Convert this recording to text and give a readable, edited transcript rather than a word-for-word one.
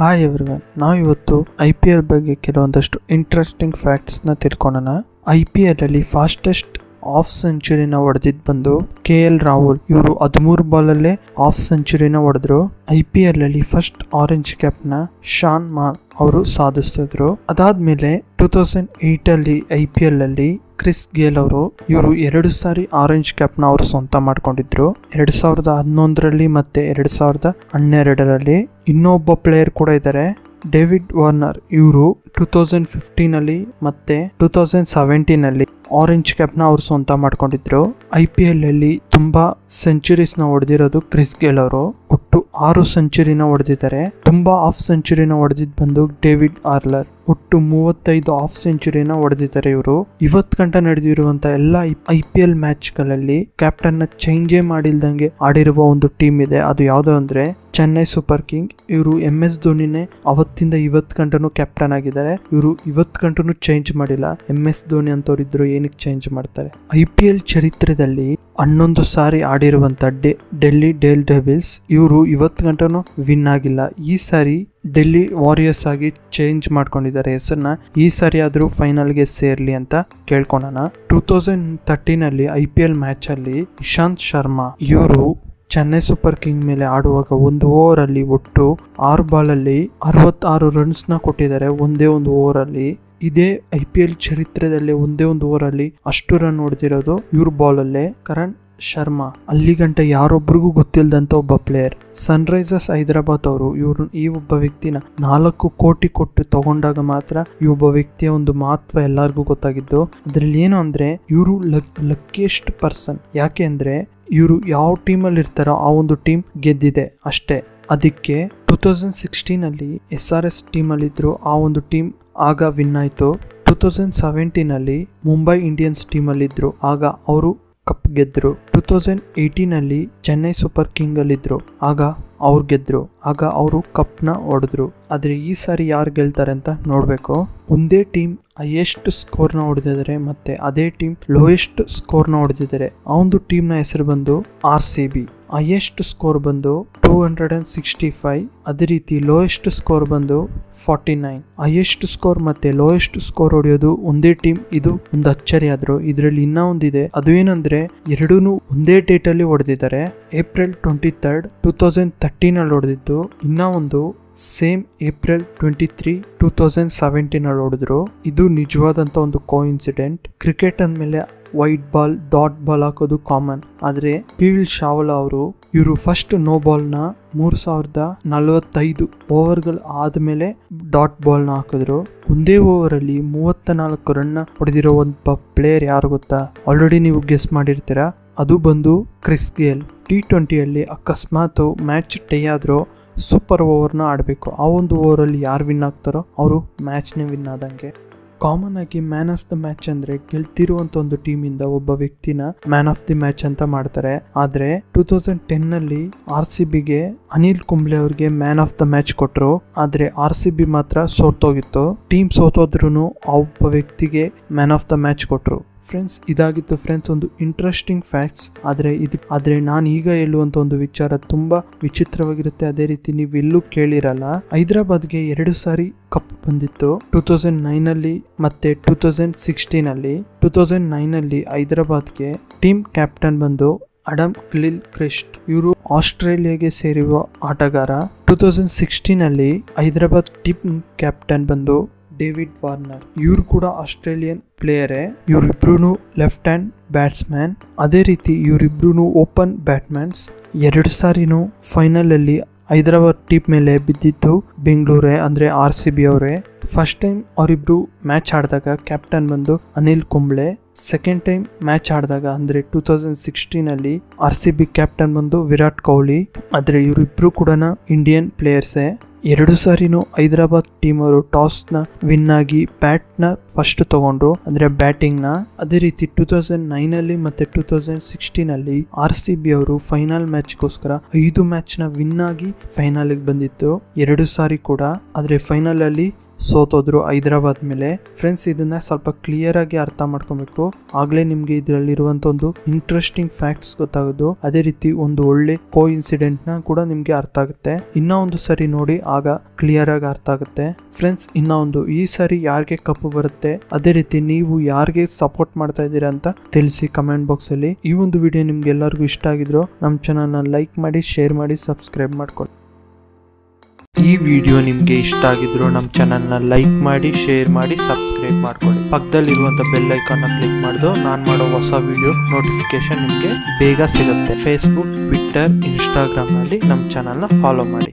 Hi everyone, ನಾವು ಇವತ್ತು IPL ಬಗ್ಗೆ ಕೆಲವೊಂದಷ್ಟು ಇಂಟ್ರೆಸ್ಟಿಂಗ್ ಫ್ಯಾಕ್ಟ್ಸ್ನ ತಿಳ್ಕೊಳ್ಳೋಣ. IPL ಅಲ್ಲಿ ಫಾಸ್ಟೆಸ್ಟ್ ಹಾಫ್ ಸೆಂಚುರಿನ ಹೊಡೆದಿದ್ದು ಬಂದು KL ರಾಹುಲ್. ಇವರು 13 ಬಾಲಲ್ಲೇ ಹಾಫ್ ಸೆಂಚುರಿನ ಹೊಡೆದ್ರು. IPL ಅಲ್ಲಿ ಫಸ್ಟ್ ಆರೆಂಜ್ ಕ್ಯಾಪ್ನ ಶಾನ್ ಮಾರ್ಷ್ ಅವರು ಸಾಧಿಸಿದ್ರು. ಅದಾದ್ಮೇಲೆ 2008 ಅಲ್ಲಿ IPL ಅಲ್ಲಿ ಕ್ರಿಸ್ ಗೇಲ್ ಅವರು ಇವರು 2 ಸಾರಿ ಆರೆಂಜ್ ಕ್ಯಾಪ್ನ ಅವರು ಸ್ವಂತ ಮಾಡ್ಕೊಂಡಿದ್ರು. 2011ರಲ್ಲಿ ಮತ್ತೆ 2012ರಲ್ಲಿ. ಇನ್ನೊಬ್ಬ ಪ್ಲೇಯರ್ ಕೂಡ ಇದ್ದಾರೆ, ಡೇವಿಡ್ ವಾರ್ನರ್. ಇವರು 2015 ಅಲ್ಲಿ ಮತ್ತೆ 2017 ಅಲ್ಲಿ ಆರೆಂಜ್ ಕ್ಯಾಪ್ನ ಅವರು ಸ್ವಂತ ಮಾಡ್ಕೊಂಡಿದ್ರು. IPL ಅಲ್ಲಿ ತುಂಬಾ ಸೆಂಚುರೀಸ್ನ ಹೊಡೆದಿರೋದು ಕ್ರಿಸ್ ಗೇಲ್ ಅವರು. ಒಟ್ಟು 6 ಸೆಂಚುರಿನ ಹೊಡೆದಿದ್ದಾರೆ. ತುಂಬಾ ಹಾಫ್ ಸೆಂಚುರಿನ ಹೊಡೆದಿದ್ದು ಬಂದು ಡೇವಿಡ್ ವಾರ್ನರ್. ಒಟ್ಟು 35 ಹಾಫ್ ಸೆಂಚುರಿನ ಹೊಡೆದಿದ್ದಾರೆ ಇವರು. ಇವತ್ತು ಗಂಟ ನಡೆದಿರುವಂತ ಎಲ್ಲ IPL ಮ್ಯಾಚ್ಗಳಲ್ಲಿ ಕ್ಯಾಪ್ಟನ್ ನ ಚೇಂಜೇ ಮಾಡಿಲ್ದಂಗೆ ಆಡಿರುವ ಒಂದು ಟೀಮ್ ಇದೆ. ಅದು ಯಾವ್ದು ಅಂದ್ರೆ ಚೆನ್ನೈ ಸೂಪರ್ ಕಿಂಗ್. ಇವರು MS ಧೋನಿನೇ ಅವತ್ತಿಂದ ಇವತ್ತು ಗಂಟನು ಕ್ಯಾಪ್ಟನ್ ಆಗಿದ್ದಾರೆ. ಇವರು ಇವತ್ತು ಗಂಟನು ಚೇಂಜ್ ಮಾಡಿಲ್ಲ. MS ಧೋನಿ ಅಂತವ್ರು ಇದ್ರು, ಏನಕ್ಕೆ ಚೇಂಜ್ ಮಾಡ್ತಾರೆ? IPL ಚರಿತ್ರೆದಲ್ಲಿ 11 ಸಾರಿ ಆಡಿರುವಂತ ಡೆಲ್ಲಿ ಡೇರ್ ಡೆವಿಲ್ಸ್ ಇವರು ಇವತ್ತು ಗಂಟನು ವಿನ್ ಆಗಿಲ್ಲ. ಈ ಸಾರಿ ಡೆಲ್ಲಿ ವಾರಿಯರ್ಸ್ ಆಗಿ ಚೇಂಜ್ ಮಾಡ್ಕೊಂಡಿದ್ದಾರೆ ಹೆಸರನ್ನ. ಈ ಸಾರಿ ಆದ್ರೂ ಫೈನಲ್ಗೆ ಸೇರ್ಲಿ ಅಂತ ಕೇಳ್ಕೊಳ್ಳೋಣ. 2013 ಅಲ್ಲಿ IPL ಮ್ಯಾಚ್ ಅಲ್ಲಿ ಇಶಾಂತ್ ಶರ್ಮಾ ಇವರು ಚೆನ್ನೈ ಸೂಪರ್ ಕಿಂಗ್ ಮೇಲೆ ಆಡುವಾಗ ಒಂದು ಓವರ್ ಅಲ್ಲಿ ಒಟ್ಟು 6 ಬಾಲಲ್ಲಿ 66 ರನ್ಸ್ನ ಕೊಟ್ಟಿದ್ದಾರೆ. ಒಂದೇ ಒಂದು ಓವರ್ ಅಲ್ಲಿ. ಇದೇ IPL ಚರಿತ್ರೆದಲ್ಲಿ ಒಂದೇ ಒಂದು ಓವರ್ ಅಲ್ಲಿ ಅಷ್ಟು ರನ್ ಹೊಡೆದಿರೋದು ಇವ್ರ ಬಾಲ್ ಅಲ್ಲೇ. ಕರಣ್ ಶರ್ಮಾ ಅಲ್ಲಿ ಗಂಟ ಯಾರೊಬ್ರಿಗೂ ಗೊತ್ತಿಲ್ಲದಂತ ಒಬ್ಬ ಪ್ಲೇಯರ್. ಸನ್ರೈಸರ್ಸ್ ಹೈದರಾಬಾದ್ ಅವರು ಈ ಒಬ್ಬ ವ್ಯಕ್ತಿನ 4 ಕೋಟಿ ಕೊಟ್ಟು ತಗೊಂಡಾಗ ಮಾತ್ರ ಈ ಒಬ್ಬ ವ್ಯಕ್ತಿಯ ಒಂದು ಮಹತ್ವ ಎಲ್ಲರಿಗೂ ಗೊತ್ತಾಗಿದ್ದು. ಅದ್ರಲ್ಲಿ ಏನು ಅಂದ್ರೆ ಇವರು ಲಕ್ಕಿಯೆಸ್ಟ್ ಪರ್ಸನ್. ಯಾಕೆ ಅಂದ್ರೆ ಇವರು ಯಾವ ಟೀಮಲ್ಲಿ ಇರ್ತಾರೋ ಆ ಒಂದು ಟೀಮ್ ಗೆದ್ದಿದೆ ಅಷ್ಟೇ. ಅದಕ್ಕೆ 2016 ಅಲ್ಲಿ SRS ಟೀಮಲ್ಲಿ ಇದ್ರು, ಆ ಒಂದು ಟೀಮ್ ಆಗ ವಿನ್ ಆಯ್ತು. 2017 ಅಲ್ಲಿ ಮುಂಬೈ ಇಂಡಿಯನ್ಸ್ ಟೀಮಲ್ಲಿ ಇದ್ರು, ಆಗ ಅವರು ಕಪ್ ಗೆದ್ರು. 2018 ಅಲ್ಲಿ ಚೆನ್ನೈ ಸೂಪರ್ ಕಿಂಗ್ ಅಲ್ಲಿ ಇದ್ರು, ಆಗ ಅವ್ರು ಗೆದ್ರು. ಆಗ ಅವರು ಕಪ್ನ ಹೊಡೆದ್ರು. ಆದ್ರೆ ಈ ಸಾರಿ ಯಾರು ಗೆಲ್ತಾರೆ ಅಂತ ನೋಡ್ಬೇಕು. ಒಂದೇ ಟೀಮ್ ಹೈಯೆಸ್ಟ್ ಸ್ಕೋರ್ನ ಹೊಡೆದಿದ್ದಾರೆ ಮತ್ತೆ ಅದೇ ಟೀಮ್ ಲೋಯೆಸ್ಟ್ ಸ್ಕೋರ್ನ ಹೊಡೆದಿದ್ದಾರೆ. ಆ ಒಂದು ಟೀಮ್ನ ಹೆಸರು ಬಂದು RCB. ಹೈಯೆಸ್ಟ್ ಸ್ಕೋರ್ ಬಂದು 265. ಅದೇ ರೀತಿ ಲೋಯೆಸ್ಟ್ ಸ್ಕೋರ್ ಬಂದು 49. ಹೈಯೆಸ್ಟ್ ಸ್ಕೋರ್ ಮತ್ತೆ ಲೋಯೆಸ್ಟ್ ಸ್ಕೋರ್ ಹೊಡೆಯೋದು ಒಂದೇ ಟೀಮ್, ಇದು ಒಂದು ಅಚ್ಚರಿ. ಆದ್ರೂ ಇದರಲ್ಲಿ ಇನ್ನೂ ಒಂದಿದೆ. ಅದು ಏನಂದ್ರೆ ಎರಡೂನು ಒಂದೇ ಡೇಟ್ ಅಲ್ಲಿ ಹೊಡೆದಿದ್ದಾರೆ. April 23rd 2013 ಅಲ್ಲಿ ಹೊಡೆದಿದ್ದು. ಇನ್ನ ಒಂದು ಸೇಮ್ April 23, 2017 ಅಲ್ಲಿ ಹೊಡೆದ್ರು. ಇದು ನಿಜವಾದಂತ ಒಂದು ಕೋಇನ್ಸಿಡೆಂಟ್. ಕ್ರಿಕೆಟ್ ಅಂದ್ಮೇಲೆ ವೈಟ್ ಬಾಲ್, ಡಾಟ್ ಬಾಲ್ ಹಾಕೋದು ಕಾಮನ್. ಆದ್ರೆ ಪಿವಿಲ್ ಶಾವಲಾ ಅವರು ಇವರು ಫಸ್ಟ್ ನೋ ಬಾಲ್ ನ 3045 ಓವರ್ಗಳು ಆದ್ಮೇಲೆ ಡಾಟ್ ಬಾಲ್ ನ ಹಾಕಿದ್ರು. ಒಂದೇ ಓವರ್ ಅಲ್ಲಿ 34 ರನ್ ಹೊಡೆದಿರೋ ಒಬ್ಬ ಪ್ಲೇಯರ್ ಯಾರು ಗೊತ್ತಾ? ಆಲ್ರೆಡಿ ನೀವು ಗೆಸ್ ಮಾಡಿರ್ತೀರಾ. ಅದು ಬಂದು ಕ್ರಿಸ್ ಗೇಲ್. T20 ಅಲ್ಲಿ ಅಕಸ್ಮಾತ್ ಮ್ಯಾಚ್ ಟೈ ಆದ್ರೂ ಸೂಪರ್ ಓವರ್ನ ಆಡಬೇಕು. ಆ ಒಂದು ಓವರಲ್ಲಿ ಯಾರು ವಿನ್ ಆಗ್ತಾರೋ ಅವರು ಮ್ಯಾಚ್ನೇ ವಿನ್ ಆದಂಗೆ. ಕಾಮನ್ ಆಗಿ ಮ್ಯಾನ್ ಆಫ್ ದ ಮ್ಯಾಚ್ ಅಂದ್ರೆ ಗೆಲ್ತಿರುವಂತ ಒಂದು ಟೀಮ್ ಇಂದ ಒಬ್ಬ ವ್ಯಕ್ತಿನ ಮ್ಯಾನ್ ಆಫ್ ದಿ ಮ್ಯಾಚ್ ಅಂತ ಮಾಡ್ತಾರೆ. ಆದ್ರೆ 2010 ಅಲ್ಲಿ RCBಗೆ ಅನಿಲ್ ಕುಂಬ್ಳೆ ಅವ್ರಿಗೆ ಮ್ಯಾನ್ ಆಫ್ ದ ಮ್ಯಾಚ್ ಕೊಟ್ರು. ಆದ್ರೆ RCB ಮಾತ್ರ ಸೋತೋಗಿತ್ತು. ಟೀಮ್ ಸೋತೋದ್ರೂ ಆ ಒಬ್ಬ ವ್ಯಕ್ತಿಗೆ ಮ್ಯಾನ್ ಆಫ್ ದ ಮ್ಯಾಚ್ ಕೊಟ್ರು. ಫ್ರೆಂಡ್ಸ್, ಇದಾಗಿತ್ತು ಫ್ರೆಂಡ್ಸ್ ಒಂದು ಇಂಟ್ರೆಸ್ಟಿಂಗ್ ಫ್ಯಾಕ್ಟ್ಸ್. ಆದ್ರೆ ನಾನು ಈಗ ಹೇಳುವಂತ ಒಂದು ವಿಚಾರ ತುಂಬಾ ವಿಚಿತ್ರವಾಗಿರುತ್ತೆ. ಅದೇ ರೀತಿ ನೀವು ಎಲ್ಲೂ ಕೇಳಿರಲ್ಲ. ಹೈದರಾಬಾದ್ಗೆ 2 ಸಾರಿ ಕಪ್ ಬಂದಿತ್ತು, 2009 ಅಲ್ಲಿ ಮತ್ತೆ 2016 ಅಲ್ಲಿ. 2009 ಅಲ್ಲಿ ಹೈದರಾಬಾದ್ಗೆ ಟೀಮ್ ಕ್ಯಾಪ್ಟನ್ ಬಂದು ಅಡಮ್ ಗಿಲ್ಕ್ರಿಸ್ಟ್. ಇವರು ಆಸ್ಟ್ರೇಲಿಯಾಗೆ ಸೇರಿರುವ ಆಟಗಾರ. 2016 ಅಲ್ಲಿ ಹೈದರಾಬಾದ್ ಟೀಮ್ ಕ್ಯಾಪ್ಟನ್ ಬಂದು ಡೇವಿಡ್ ವಾರ್ನರ್. ಇವರು ಕೂಡ ಆಸ್ಟ್ರೇಲಿಯನ್ ಪ್ಲೇಯರೇ. ಇವರಿಬ್ರು ಲೆಫ್ಟ್ ಹ್ಯಾಂಡ್ ಬ್ಯಾಟ್ಸ್ಮನ್. ಅದೇ ರೀತಿ ಇವರಿಬ್ರು ಓಪನ್ ಬ್ಯಾಟ್ಮನ್ಸ್. 2 ಸಾರಿನೂ ಫೈನಲ್ ಅಲ್ಲಿ ಹೈದರಾಬಾದ್ ಟೀಮ್ ಮೇಲೆ ಬಿದ್ದಿತ್ತು ಬೆಂಗಳೂರೇ, ಅಂದ್ರೆ RCB ಅವರೇ. ಫಸ್ಟ್ ಟೈಮ್ ಅವರಿಬ್ರು ಮ್ಯಾಚ್ ಆಡಿದಾಗ ಕ್ಯಾಪ್ಟನ್ ಬಂದು Anil Kumble. Second time match ಆಡಿದಾಗ ಅಂದ್ರೆ 2016 ಅಲ್ಲಿ RCB ಕ್ಯಾಪ್ಟನ್ ಬಂದು ವಿರಾಟ್ ಕೊಹ್ಲಿ. ಆದ್ರೆ ಇವರಿಬ್ರು ಕೂಡ ಇಂಡಿಯನ್ ಪ್ಲೇಯರ್ಸೇ. 2 ಸಾರಿನೂ ಹೈದರಾಬಾದ್ ಟೀಮ್ ಅವರು ಟಾಸ್ ನ ವಿನ್ ಆಗಿ ಬ್ಯಾಟ್ ನ ಫಸ್ಟ್ ತಗೊಂಡ್ರು, ಅಂದ್ರೆ ಬ್ಯಾಟಿಂಗ್ ನ. ಅದೇ ರೀತಿ 2009 ಅಲ್ಲಿ ಮತ್ತೆ 2016 ಅಲ್ಲಿ RCB ಅವರು ಫೈನಲ್ ಮ್ಯಾಚ್ ಗೋಸ್ಕರ 5 ಮ್ಯಾಚ್ ನ ವಿನ್ ಆಗಿ ಫೈನಲ್ ಬಂದಿತ್ತು 2 ಸಾರಿ ಕೂಡ. ಆದ್ರೆ ಫೈನಲ್ ಅಲ್ಲಿ ಸೋತೋದ್ರು ಹೈದರಾಬಾದ್ ಮೇಲೆ. ಫ್ರೆಂಡ್ಸ್, ಇದನ್ನ ಸ್ವಲ್ಪ ಕ್ಲಿಯರ್ ಆಗಿ ಅರ್ಥ ಮಾಡ್ಕೊಬೇಕು, ಆಗ್ಲೇ ನಿಮ್ಗೆ ಇದರಲ್ಲಿರುವಂತ ಒಂದು ಇಂಟ್ರೆಸ್ಟಿಂಗ್ ಫ್ಯಾಕ್ಟ್ಸ್ ಗೊತ್ತಾಗೋದು. ಅದೇ ರೀತಿ ಒಂದು ಒಳ್ಳೆ ಕೋ ಇನ್ಸಿಡೆಂಟ್ ನ ಕೂಡ ನಿಮ್ಗೆ ಅರ್ಥ ಆಗುತ್ತೆ. ಇನ್ನ ಒಂದು ಸರಿ ನೋಡಿ, ಆಗ ಕ್ಲಿಯರ್ ಆಗಿ ಅರ್ಥ ಆಗುತ್ತೆ. ಫ್ರೆಂಡ್ಸ್, ಇನ್ನ ಒಂದು, ಈ ಸರಿ ಯಾರಿಗೆ ಕಪ್ಪು ಬರುತ್ತೆ, ಅದೇ ರೀತಿ ನೀವು ಯಾರಿಗೆ ಸಪೋರ್ಟ್ ಮಾಡ್ತಾ ಇದ್ದೀರಾ ಅಂತ ತಿಳಿಸಿ ಕಮೆಂಟ್ ಬಾಕ್ಸ್ ಅಲ್ಲಿ. ಈ ಒಂದು ವಿಡಿಯೋ ನಿಮ್ಗೆ ಎಲ್ಲರಿಗೂ ಇಷ್ಟ ಆಗಿದ್ರು ನಮ್ಮ ಚಾನಲ್ ನ ಲೈಕ್ ಮಾಡಿ, ಶೇರ್ ಮಾಡಿ, ಸಬ್ಸ್ಕ್ರೈಬ್ ಮಾಡ್ಕೊಳ್ಳಿ. ಈ ವಿಡಿಯೋ ನಿಮ್ಗೆ ಇಷ್ಟ ಆಗಿದ್ರು ನಮ್ಮ ಚಾನಲ್ ನ ಲೈಕ್ ಮಾಡಿ, ಶೇರ್ ಮಾಡಿ, ಸಬ್ಸ್ಕ್ರೈಬ್ ಮಾಡ್ಕೊಳ್ಳಿ. ಪಕ್ಕದಲ್ಲಿರುವಂತ ಬೆಲ್ ಐಕಾನ್ ನ ಕ್ಲಿಕ್ ಮಾಡಿದ್ರು ನಾನು ಮಾಡೋ ಹೊಸ ವಿಡಿಯೋ ನೋಟಿಫಿಕೇಶನ್ ನಿಮ್ಗೆ ಬೇಗ ಸಿಗುತ್ತೆ. ಫೇಸ್ಬುಕ್, ಟ್ವಿಟ್ಟರ್, ಇನ್ಸ್ಟಾಗ್ರಾಮ್ ನಲ್ಲಿ ನಮ್ಮ ಚಾನಲ್ ನ ಫಾಲೋ ಮಾಡಿ.